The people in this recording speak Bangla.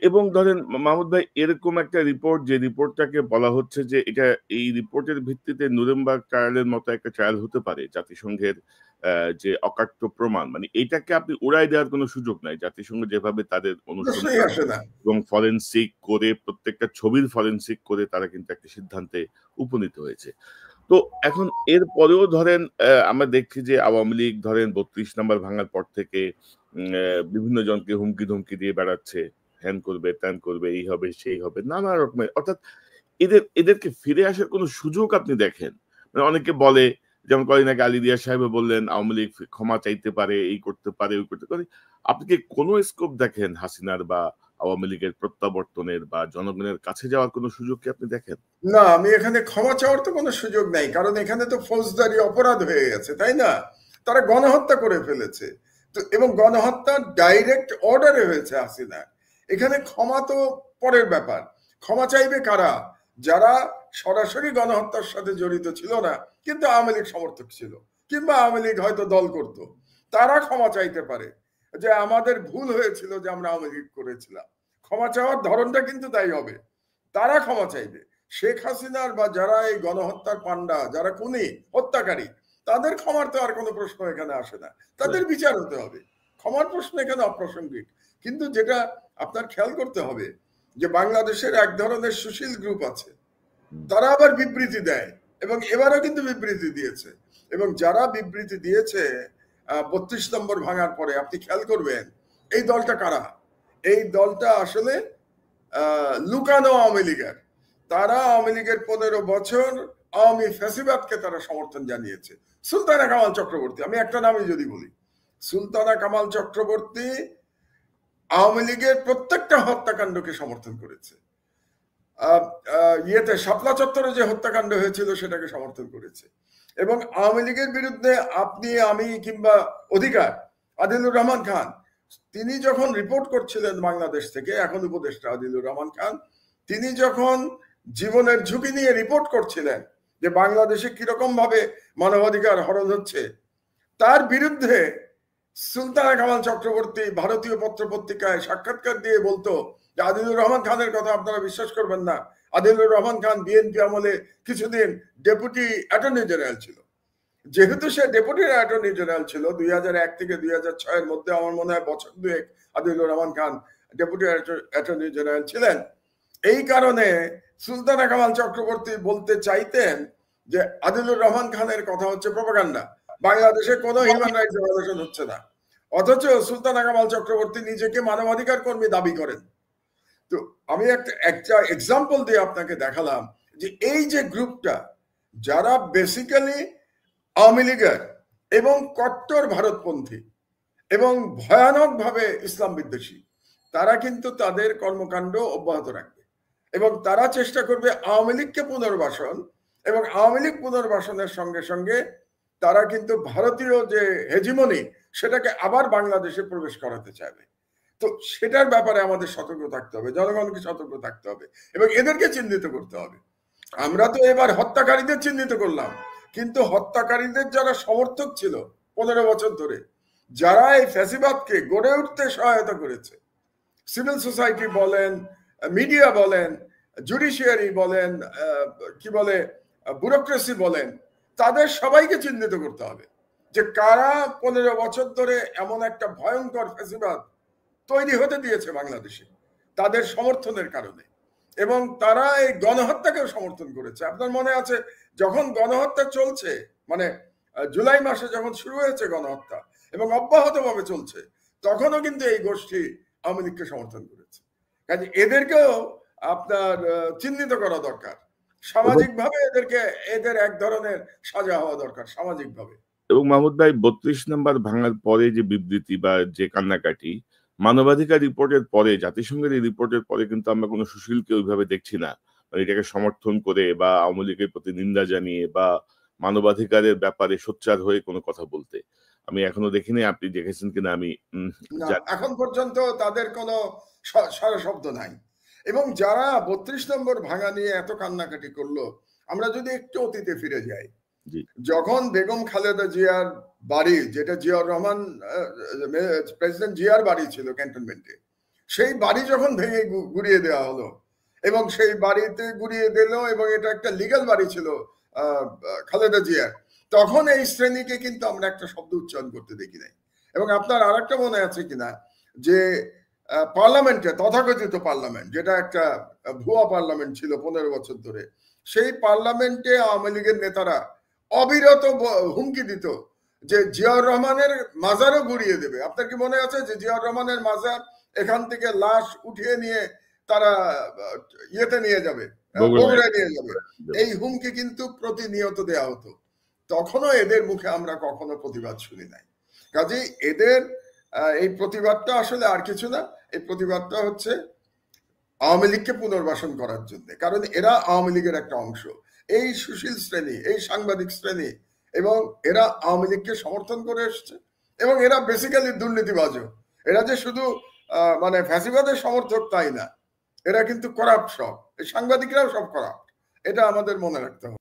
এবং ধরেন মাহমুদ ভাই, এরকম একটা রিপোর্ট, যে রিপোর্টটাকে বলা হচ্ছে যে এটা এই রিপোর্টের ভিত্তিতে নুরেমবার্গ ট্রায়ালের মতো একটা ট্রায়াল হতে পারে, জাতিসংঘের যে অকাট্য প্রমাণ, মানে এটাকে আপনি উড়াই দেওয়ার কোনো সুযোগ নাই। জাতিসংঘ যেভাবে তাদের প্রশ্নই অনুসন্ধান আসে না। এবং ফরেনসিক করে, প্রত্যেকটা ছবির ফরেনসিক করে তারা কিন্তু একটা সিদ্ধান্তে উপনীত হয়েছে। তো এখন এর পরেও ধরেন আমরা দেখছি যে আওয়ামী লীগ ধরেন ৩২ নাম্বার ভাঙার পর থেকে বিভিন্ন জনকে হুমকি ধমকি দিয়ে বেড়াচ্ছে, হ্যান করবে, ত্যান করবে, এই হবে, সেই হবে, নানা রকমের। অর্থাৎ এদেরকে ফিরে আসার কোনো সুযোগ আপনি দেখেন? মানে অনেকে বলে, যেমন কদিন আগে আলী রিয়াজ সাহেব বললেন আওয়ামী লীগ ক্ষমা চাইতে পারে, এই করতে পারে, ওই করতে পারে। আপনি কি কোনো স্কোপ দেখেন হাসিনার বা আওয়ামী লীগের প্রত্যাবর্তনের বা জনগণের কাছে যাওয়ার কোনো সুযোগ কি আপনি দেখেন? না, আমি এখানে ক্ষমা চাওয়ার তো কোনো সুযোগ নাই, কারণ এখানে তো ফৌজদারি অপরাধ হয়ে গেছে, তাই না? তারা গণহত্যা করে ফেলেছে, তো এবং গণহত্যা ডাইরেক্ট অর্ডারে হয়েছে হাসিনা। এখানে ক্ষমা তো পরের ব্যাপার। ক্ষমা চাইবে কারা? যারা সরাসরি গণহত্যার সাথে জড়িত ছিল না, কিন্তু আওয়ামী লীগ সমর্থক ছিল, কিংবা আওয়ামী লীগ হয়তো দল করত, তারা ক্ষমা চাইতে পারে যে আমাদের ভুল হয়েছিল যে আমরা আওয়ামী লীগ করেছিলাম। ক্ষমা চাওয়ার ধরনটা কিন্তু তাই হবে, তারা ক্ষমা চাইবে। শেখ হাসিনার বা যারা এই গণহত্যার পান্ডা, যারা খুনি হত্যাকারী, তাদের ক্ষমার তো আর কোনো প্রশ্ন এখানে আসে না, তাদের বিচার হতে হবে। ক্ষমার প্রশ্ন এখানে অপ্রাসঙ্গিক। কিন্তু যেটা আপনার খেয়াল করতে হবে যে বাংলাদেশের এক ধরনের সুশীল গ্রুপ আছে, তারা আবার বিবৃতি দেয়, এবং এবারও কিন্তু বিবৃতি দিয়েছে। এবং যারা বিবৃতি দিয়েছে ৩২ নম্বর ভাঙার পরে, আপনি খেয়াল করবেন এই দলটা কারা। এই দলটা আসলে লুকানো আওয়ামী লীগের। তারা আওয়ামী লীগের 15 বছর আওয়ামী ফ্যাসিবাদকে তারা সমর্থন জানিয়েছে। সুলতানা কামাল চক্রবর্তী, আমি একটা নামই যদি বলি, সুলতানা কামাল চক্রবর্তী আওয়ামী লীগের প্রত্যেকটা হত্যাকাণ্ডকে সমর্থন করেছে। ইয়েতে শাপলা চত্বরে যে হত্যাকাণ্ড হয়েছিল সেটাকে সমর্থন করেছে। এবং আওয়ামী লীগের বিরুদ্ধে আপনি, আমি, কিংবা অধিকার, আদিলুর রহমান খান, তিনি যখন রিপোর্ট করছিলেন বাংলাদেশ থেকে, এখন উপদেষ্টা আদিলুর রহমান খান, তিনি যখন জীবনের ঝুঁকি নিয়ে রিপোর্ট করছিলেন যে বাংলাদেশে কিরকম ভাবে মানবাধিকার হরণ হচ্ছে, তার বিরুদ্ধে সুলতানা কামাল চক্রবর্তী ভারতীয় পত্র পত্রিকায় সাক্ষাৎকার দিয়ে বলতো যে আদিলুর রহমান খানের কথা আপনারা বিশ্বাস করবেন না। আদিলুর রহমান খান বিএনপি আমলে কিছুদিন ডেপুটি অ্যাটর্নি জেনারেল ছিল। যেহেতু সে ডেপুটি অ্যাটর্নি জেনারেল ছিল 2001 থেকে 2006 এর মধ্যে, আমার মনে হয় বছর দুয়েক Adilur Rahman Khan deputy attorney general ছিলেন। এই কারণে সুলতানা কামাল চক্রবর্তী বলতে চাইতেন যে আদিলুর রহমান খানের কথা হচ্ছে প্রপাগান্ডা, বাংলাদেশে কোনো হিউম্যান রাইটস ভায়োলেশন হচ্ছে না। অথচ সুলতানা কামাল চক্রবর্তী নিজেকে মানবাধিকার কর্মী দাবি করেন। তো আমি একটা এক্সাম্পল দিয়ে আপনাকে দেখালাম যে এই যে গ্রুপটা, যারা বেসিক্যালি আওয়ামী লীগের এবং কট্টর ভারতপন্থী এবং ভয়ানকভাবে ইসলাম বিদ্বেষী, তারা কিন্তু তাদের কর্মকাণ্ড অব্যাহত রাখবে এবং তারা চেষ্টা করবে আওয়ামী লীগকে পুনর্বাসন, এবং আওয়ামী লীগ পুনর্বাসনের সঙ্গে সঙ্গে তারা কিন্তু ভারতীয় যে হেজিমনি সেটাকে আবার বাংলাদেশে প্রবেশ করাতে চাইবে। তো সেটার ব্যাপারে আমাদের সতর্ক থাকতে হবে, জনগণকে সতর্ক থাকতে হবে এবং এদেরকে চিহ্নিত করতে হবে। আমরা তো এবার হত্যাকারীদের চিহ্নিত করলাম, কিন্তু হত্যাকারীদের যারা সমর্থক ছিল 15 বছর ধরে, যারা এই ফ্যাসিবাদকে গড়ে উঠতে সহায়তা করেছে, সিভিল সোসাইটি বলেন, মিডিয়া বলেন, জুডিশিয়ারি বলেন, কি বলে, ব্যুরোক্রেসি বলেন, তাদের সবাইকে চিহ্নিত করতে হবে যে কারা 15 বছর ধরে এমন একটা ভয়ঙ্কর ফ্যাসিবাদ তৈরি হতে দিয়েছে বাংলাদেশে তাদের সমর্থনের কারণে, এবং তারা এই গণহত্যাকেও সমর্থন করেছে। আপনার মনে আছে যখন গণহত্যা চলছে, মানে জুলাই মাসে যখন শুরু হয়েছে গণহত্যা এবং অব্যাহতভাবে চলছে, তখনও কিন্তু এই গোষ্ঠী আওয়ামী লীগকে সমর্থন করেছে। কাজে এদেরকেও আপনার চিহ্নিত করা দরকার সামাজিকভাবে, এদের এক ধরনের সাজা হওয়া দরকার সামাজিকভাবে। এবং মাহমুদ ভাই, ৩২ নাম্বার ভাঙার পরে যে বিবৃতি বা যে কান্নাকাটি, মানবাধিকার রিপোর্টের পরে, জাতিসংঘের এই রিপোর্টের পরে কিন্তু আমরা কোনো সুশীলকে ওইভাবে দেখছি না, মানে এটাকে সমর্থন করে বা আওয়ামী লীগের প্রতি নিন্দা জানিয়ে বা মানবাধিকারের ব্যাপারে সোচ্চার হয়ে কোনো কথা বলতে আমি এখনো দেখিনি। আপনি দেখেছেন কিনা আমি এখন পর্যন্ত তাদের কোনো সারা শব্দ নাই। এবং যারা ৩২ নম্বর ভাঙা নিয়ে এত কান্নাকাটি করলো, আমরা যদি একটু অতীতে ফিরে যাই, যখন বেগম খালেদা জিয়ার বাড়ি, যেটা জিয়াউর রহমান প্রেসিডেন্ট জিয়ার বাড়ি ছিল ক্যান্টনমেন্টে, সেই বাড়ি যখন ভেঙে গুড়িয়ে দেওয়া হলো, এবং সেই বাড়িতে গুড়িয়ে দিল, এবং এটা একটা লিগ্যাল বাড়ি ছিল খালেদা জিয়ার, তখন এই শ্রেণীকে কিন্তু আমরা একটা শব্দ উচ্চারণ করতে দেখি নাই। এবং আপনার আর একটা মনে আছে কিনা যে পার্লামেন্টে, তথাকথিত পার্লামেন্ট, যেটা একটা ভুয়া পার্লামেন্ট ছিল 15 বছর ধরে, সেই পার্লামেন্টে আওয়ামী লীগের নেতারা অবিরত হুমকি দিত যে জিয়াউর রহমানের মাজারও গুড়িয়ে দেবে। আপনার কি মনে আছে যে জিয়াউর রহমানের মাজার এখান থেকে লাশ উঠিয়ে নিয়ে তারা ইয়েতে নিয়ে যাবে, বগুড়ায় নিয়ে যাবে? এই হুমকি কিন্তু প্রতিনিয়ত দেয়া হতো। তখনও এদের মুখে আমরা কখনো প্রতিবাদ শুনি নাই। কাজেই এদের এই প্রতিবাদটা আসলে আর কিছু না, এই প্রতিবাদটা হচ্ছে আওয়ামী লীগকে পুনর্বাসন করার জন্য। কারণ এরা আওয়ামী লীগের একটা অংশ, এই সুশীল শ্রেণী, এই সাংবাদিক শ্রেণী, এবং এরা আওয়ামী লীগকে সমর্থন করে এসছে, এবং এরা বেসিক্যালি দুর্নীতিবাজও। এরা যে শুধু মানে ফ্যাসিবাদের সমর্থক তাই না, এরা কিন্তু করাপ্ট সব, এই সাংবাদিকরাও সব করাপ্ট। এটা আমাদের মনে রাখতে হবে।